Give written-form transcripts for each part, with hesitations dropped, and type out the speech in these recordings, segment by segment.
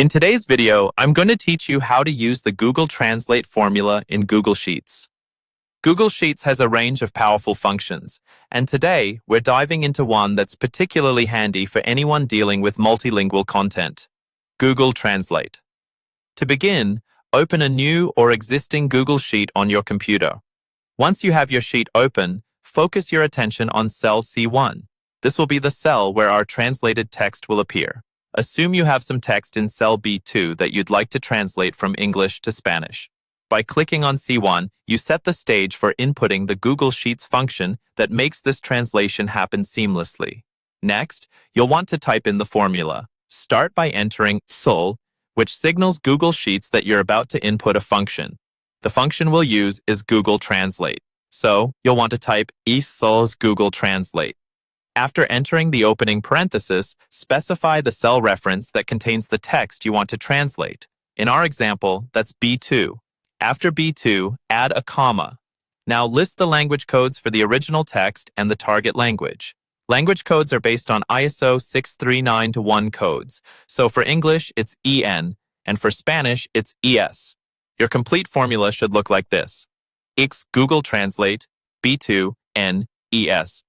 In today's video, I'm going to teach you how to use the Google Translate formula in Google Sheets. Google Sheets has a range of powerful functions, and today we're diving into one that's particularly handy for anyone dealing with multilingual content: Google Translate. To begin, open a new or existing Google Sheet on your computer. Once you have your sheet open, focus your attention on cell C1. This will be the cell where our translated text will appear. Assume you have some text in cell B2 that you'd like to translate from English to Spanish. By clicking on C1, you set the stage for inputting the Google Sheets function that makes this translation happen seamlessly. Next, you'll want to type in the formula. Start by entering SOL, which signals Google Sheets that you're about to input a function. The function we'll use is Google Translate, so you'll want to type SOL's Google Translate. After entering the opening parenthesis, specify the cell reference that contains the text you want to translate. In our example, that's B2. After B2, add a comma. Now list the language codes for the original text and the target language. Language codes are based on ISO 639-1 codes, so for English, it's EN, and for Spanish, it's ES. Your complete formula should look like this: X Google Translate, B2, N, ES.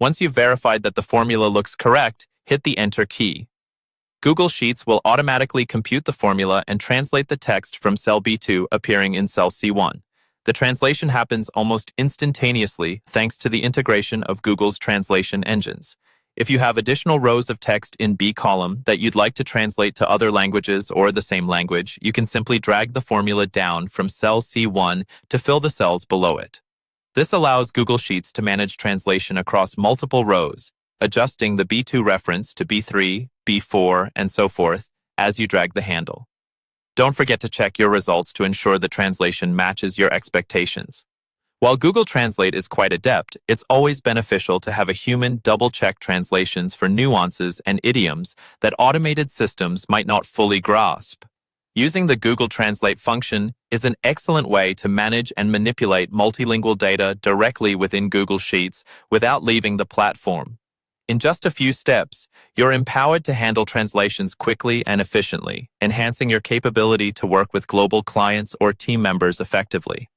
Once you've verified that the formula looks correct, hit the Enter key. Google Sheets will automatically compute the formula and translate the text from cell B2 appearing in cell C1. The translation happens almost instantaneously thanks to the integration of Google's translation engines. If you have additional rows of text in B column that you'd like to translate to other languages or the same language, you can simply drag the formula down from cell C1 to fill the cells below it. This allows Google Sheets to manage translation across multiple rows, adjusting the B2 reference to B3, B4, and so forth as you drag the handle. Don't forget to check your results to ensure the translation matches your expectations. While Google Translate is quite adept, it's always beneficial to have a human double-check translations for nuances and idioms that automated systems might not fully grasp. Using the Google Translate function is an excellent way to manage and manipulate multilingual data directly within Google Sheets without leaving the platform. In just a few steps, you're empowered to handle translations quickly and efficiently, enhancing your capability to work with global clients or team members effectively.